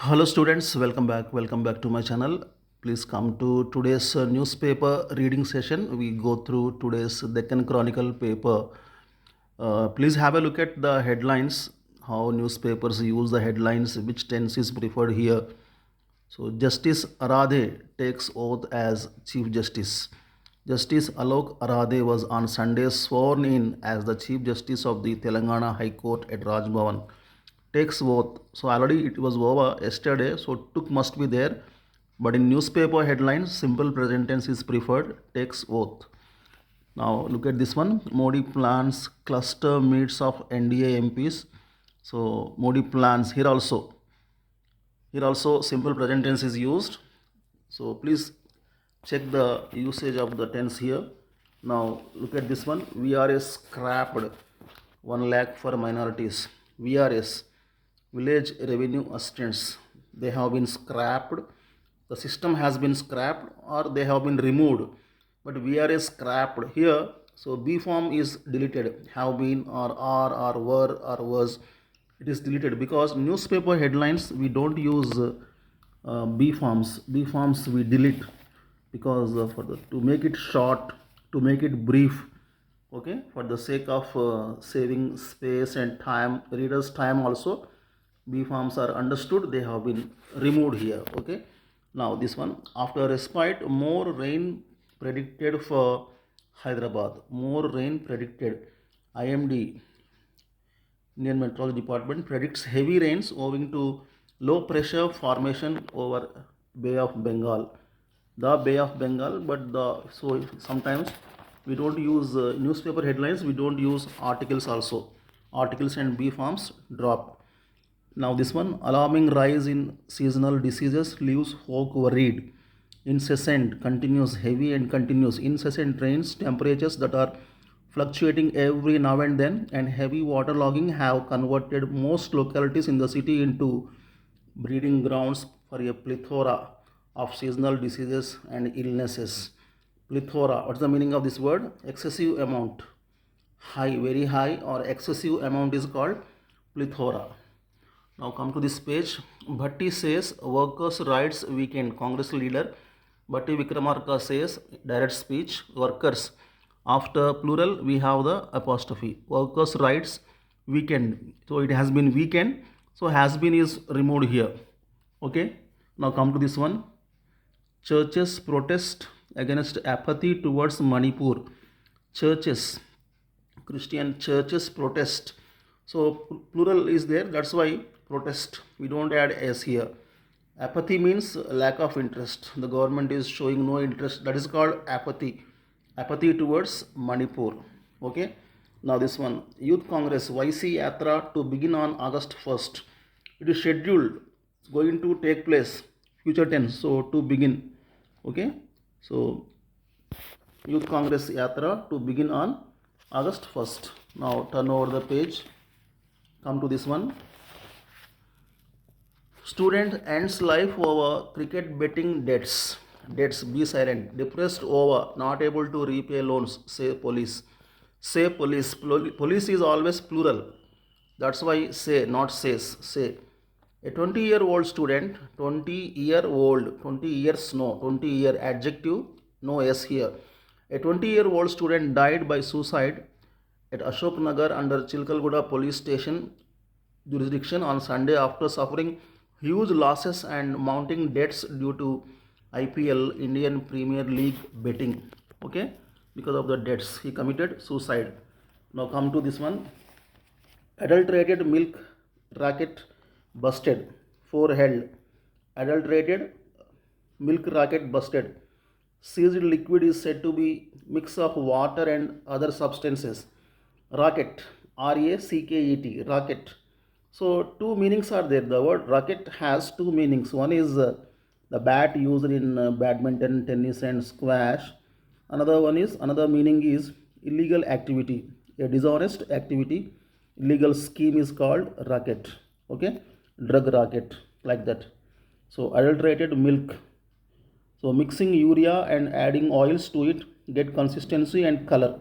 Hello students, welcome back to my channel. Please come to today's newspaper reading session. We go through today's Deccan Chronicle paper. Please have a look at the headlines, how newspapers use the headlines, which tense is preferred here. So Justice Aradhe takes oath as Chief Justice. Justice Alok Aradhe was on Sunday sworn in as the Chief Justice of the Telangana High Court at Raj Bhavan. Takes oath. So already it was over yesterday, so took must be there. But in newspaper headlines, simple present tense is preferred. Takes oath. Now look at this one. Modi plans cluster meets of NDA MPs. So Modi plans here also simple present tense is used. So please check the usage of the tense here. Now look at this one. VRS scrapped 1 lakh for minorities. VRS, village revenue assistants, they have been scrapped. The system has been scrapped or they have been removed. But VRS scrapped here. So B form is deleted. Have been or are or were or was, it is deleted because newspaper headlines we don't use B forms. B forms we delete because to make it short, to make it brief, okay, for the sake of saving space and time, readers time also, B forms are understood, they have been removed here. Okay, now this one, after respite, more rain predicted for Hyderabad. More rain predicted. IMD, Indian Meteorology Department, predicts heavy rains owing to low pressure formation over Bay of Bengal. The Bay of Bengal, but so sometimes we don't use newspaper headlines, we don't use articles also. Articles and B forms drop. Now this one, alarming rise in seasonal diseases leaves folk worried. Incessant, continuous, heavy and continuous, incessant rains, temperatures that are fluctuating every now and then, and heavy waterlogging have converted most localities in the city into breeding grounds for a plethora of seasonal diseases and illnesses. Plethora, what's the meaning of this word? Excessive amount. High, very high or excessive amount is called plethora. Now come to this page. Bhatti says workers' rights weekend. Congress leader Bhatti Vikramarka says, direct speech, workers. After plural we have the apostrophe. Workers' rights weekend. So it has been weekend. So has been is removed here. Okay. Now come to this one. Churches protest against apathy towards Manipur. Churches, Christian churches protest. So plural is there, that's why protest. We don't add s here. Apathy means lack of interest. The government is showing no interest. That is called apathy. Apathy towards Manipur. Okay. Now this one, Youth Congress YC Yatra to begin on August 1st. It is scheduled, going to take place, future tense, so to begin. Okay, so Youth Congress Yatra to begin on August 1st. Now turn over the page, come to this one. Student ends life over cricket betting debts. Debts, be silent. Depressed over not able to repay loans, say police. Say police. Police is always plural. That's why say, not says. Say. A 20-year-old student, 20-year-old, 20 years, no, 20-year adjective, no s here. A 20-year-old student died by suicide at Ashok Nagar under Chilkalguda police station jurisdiction on Sunday after suffering huge losses and mounting debts due to IPL, Indian Premier League betting. Okay, because of the debts, he committed suicide. Now come to this one. Adulterated milk racket busted. 4 held. Adulterated milk racket busted. Seized liquid is said to be mix of water and other substances. Racket, R-A-C-K-E-T, racket. So two meanings are there. The word racket has two meanings. One is the bat used in badminton, tennis and squash. Another meaning is illegal activity, a dishonest activity. Illegal scheme is called racket. Okay, drug racket, like that. So adulterated milk. So mixing urea and adding oils to it, get consistency and color.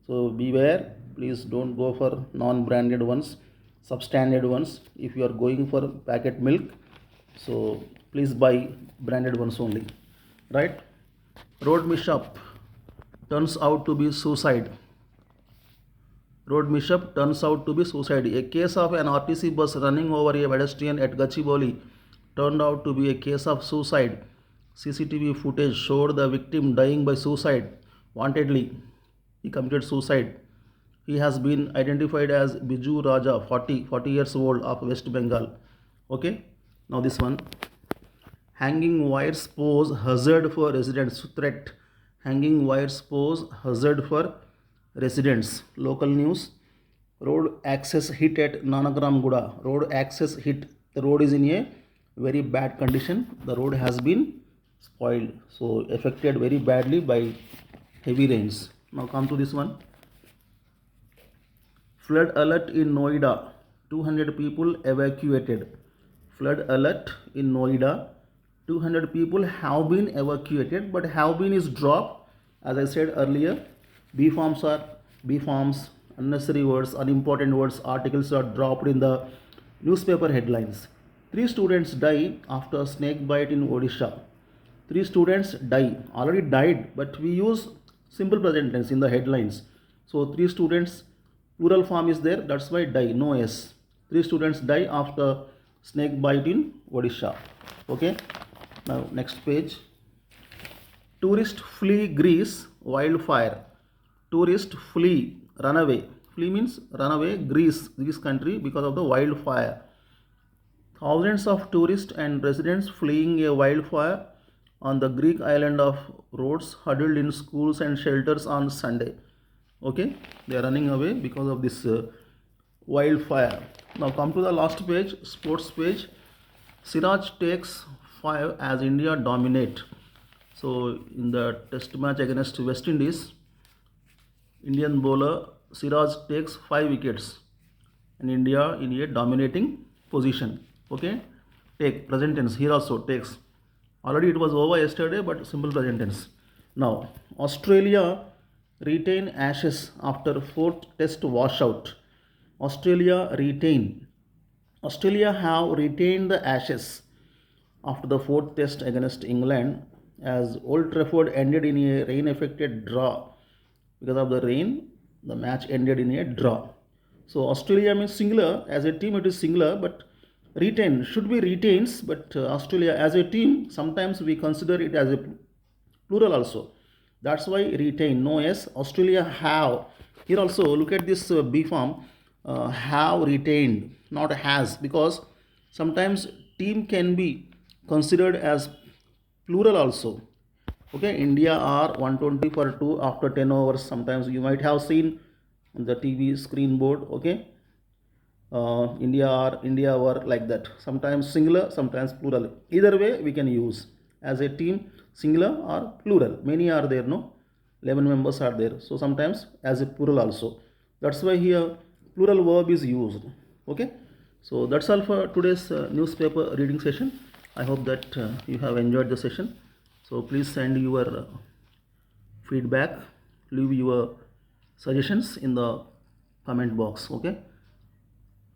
So beware, please don't go for non-branded ones, substandard ones. If you are going for packet milk, So please buy branded ones only, right? Road mishap turns out to be suicide. Road mishap turns out to be suicide. A case of an RTC bus running over a pedestrian at Gachibowli turned out to be a case of suicide. CCTV footage showed the victim dying by suicide. Wantedly, he committed suicide. He has been identified as Biju Raja, 40 years old, of West Bengal. Okay, now this one. Hanging wires pose hazard for residents. Threat. Hanging wires pose hazard for residents. Local news. Road access hit at Nanagram Guda. Road access hit. The road is in a very bad condition. The road has been spoiled. So affected very badly by heavy rains. Now come to this one. Flood alert in Noida. 200 people evacuated. Flood alert in Noida. 200 people have been evacuated, but have been is dropped. As I said earlier, B forms, unnecessary words, unimportant words, articles are dropped in the newspaper headlines. 3 students die after snake bite in Odisha. 3 students die, already died, but we use simple present tense in the headlines. So 3 students, plural form is there, that's why die, no S. 3 students die after snake bite in Odisha. Okay. Now next page. Tourist flee Greece, wildfire. Tourist flee, run away. Flee means run away, Greece country, because of the wildfire. Thousands of tourists and residents fleeing a wildfire on the Greek island of Rhodes huddled in schools and shelters on Sunday. Okay, they are running away because of this wildfire. Now come to the last page, sports page. Siraj takes 5 as India dominate. So in the test match against West Indies, Indian bowler Siraj takes 5 wickets and India in a dominating position. Okay, take present tense here also takes. Already it was over yesterday, but simple present tense. Now Australia retain Ashes after 4th test washout. Australia have retained the Ashes after the 4th test against England, as Old Trafford ended in a rain-affected draw. Because of the rain, the match ended in a draw. So Australia means singular. As a team, it is singular, but retain should be retains. But Australia as a team, sometimes we consider it as a plural also. That's why retain. No S. Australia have. Here also, look at this B form. Have retained, not has, because sometimes team can be considered as plural also. Okay, India are 120 for 2 after 10 overs. Sometimes you might have seen on the TV screen board. Okay, India were like that. Sometimes singular, sometimes plural. Either way we can use as a team, singular or plural. Many are there, no? 11 members are there. So sometimes as a plural also. That's why here plural verb is used. Okay, so that's all for today's newspaper reading session. I hope that you have enjoyed the session. So please send your feedback, leave your suggestions in the comment box. Okay,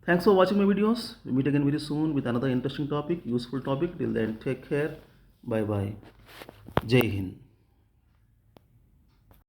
thanks for watching my videos. We meet again very soon with another interesting topic, useful topic. Till then, take care. Bye bye. Jai Hind.